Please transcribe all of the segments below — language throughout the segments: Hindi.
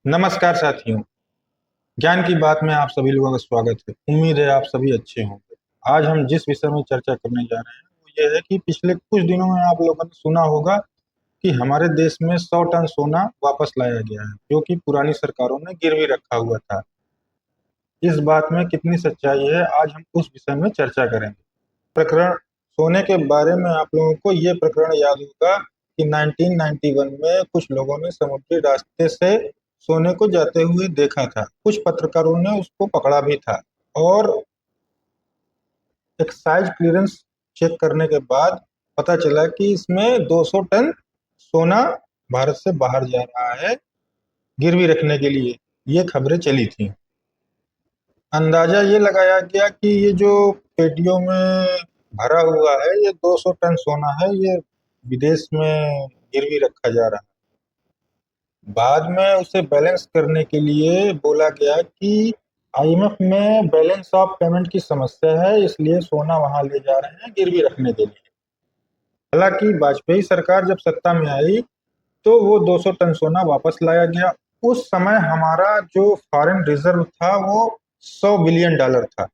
नमस्कार साथियों। ज्ञान की बात में आप सभी लोगों का स्वागत है। उम्मीद है आप सभी अच्छे होंगे। आज हम जिस विषय में चर्चा करने जा रहे हैं वो ये है कि पिछले कुछ दिनों में आप लोगों ने सुना होगा कि हमारे देश में 100 टन सोना वापस लाया गया है, जो कि पुरानी सरकारों ने गिरवी रखा हुआ था। इस बात में कितनी सच्चाई है, आज हम उस विषय में चर्चा करेंगे। प्रकरण सोने के बारे में आप लोगों को ये प्रकरण याद होगा कि 1991 में कुछ लोगों ने समुद्री रास्ते से सोने को जाते हुए देखा था। कुछ पत्रकारों ने उसको पकड़ा भी था और एक्साइज क्लियरेंस चेक करने के बाद पता चला कि इसमें 200 टन सोना भारत से बाहर जा रहा है गिरवी रखने के लिए। ये खबरें चली थी। अंदाजा ये लगाया गया कि ये जो पेटियों में भरा हुआ है ये 200 टन सोना है, ये विदेश में गिरवी रखा जा रहा है। बाद में उसे बैलेंस करने के लिए बोला गया कि आईएमएफ में बैलेंस ऑफ पेमेंट की समस्या है, इसलिए सोना वहां ले जा रहे हैं गिरवी रखने के लिए। हालांकि वाजपेयी सरकार जब सत्ता में आई तो वो 200 टन सोना वापस लाया गया। उस समय हमारा जो फॉरेन रिजर्व था वो $100 बिलियन था।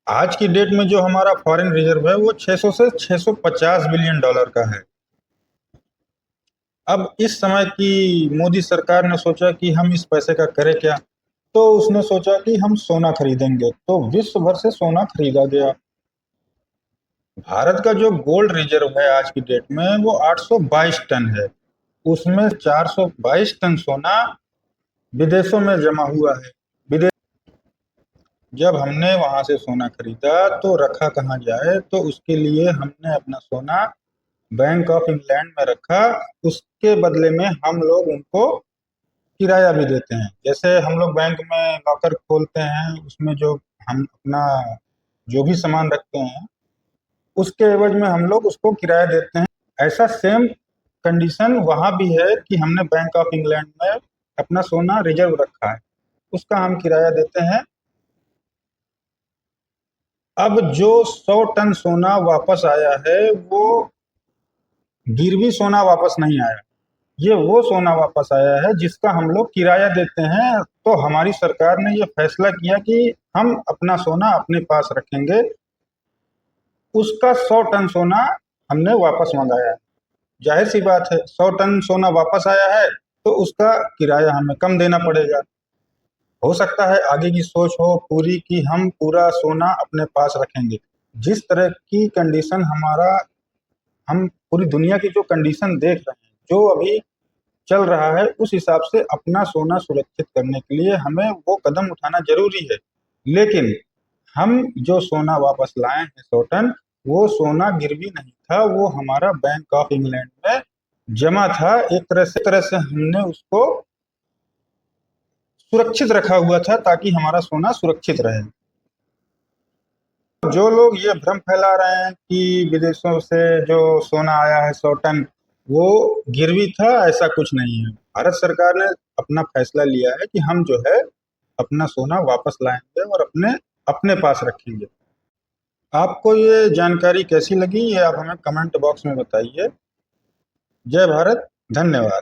आज की डेट में जो हमारा फॉरेन रिजर्व है वो 600 से 650 बिलियन डॉलर का है। अब इस समय की मोदी सरकार ने सोचा कि हम इस पैसे का करें क्या, तो उसने सोचा कि हम सोना खरीदेंगे, तो विश्व भर से सोना खरीदा गया। भारत का जो गोल्ड रिजर्व है आज की डेट में वो 822 टन है। उसमें 422 टन सोना विदेशों में जमा हुआ है। विदेश जब हमने वहां से सोना खरीदा तो रखा कहाँ जाए, तो उसके लिए हमने अपना सोना बैंक ऑफ इंग्लैंड में रखा। उसके बदले में हम लोग उनको किराया भी देते हैं। जैसे हम लोग बैंक में लॉकर खोलते हैं, उसमें जो हम अपना जो भी सामान रखते हैं उसके एवज में हम लोग उसको किराया देते हैं। ऐसा सेम कंडीशन वहां भी है कि हमने बैंक ऑफ इंग्लैंड में अपना सोना रिजर्व रखा है, उसका हम किराया देते हैं। अब जो 100 टन सोना वापस आया है वो गिरवी सोना वापस नहीं आया, ये वो सोना वापस आया है जिसका हम लोग किराया देते हैं। तो हमारी सरकार ने ये फैसला किया कि हम अपना सोना अपने पास रखेंगे। उसका 100 टन सोना हमने वापस मंगाया है। जाहिर सी बात है, 100 टन सोना वापस आया है तो उसका किराया हमें कम देना पड़ेगा। हो सकता है आगे की सोच हो पूरी कि हम पूरा सोना अपने पास रखेंगे। जिस तरह की कंडीशन हमारा हम पूरी दुनिया की जो कंडीशन देख रहे हैं, जो अभी चल रहा है, उस हिसाब से अपना सोना सुरक्षित करने के लिए हमें वो कदम उठाना जरूरी है। लेकिन हम जो सोना वापस लाए हैं 100 टन, वो सोना गिरवी नहीं था, वो हमारा बैंक ऑफ इंग्लैंड में जमा था। एक तरह से हमने उसको सुरक्षित रखा हुआ था ताकि हमारा सोना सुरक्षित रहे। जो लोग ये भ्रम फैला रहे हैं कि विदेशों से जो सोना आया है 100 टन वो गिरवी था, ऐसा कुछ नहीं है। भारत सरकार ने अपना फैसला लिया है कि हम जो है अपना सोना वापस लाएंगे और अपने अपने पास रखेंगे। आपको ये जानकारी कैसी लगी ये आप हमें कमेंट बॉक्स में बताइए। जय भारत, धन्यवाद।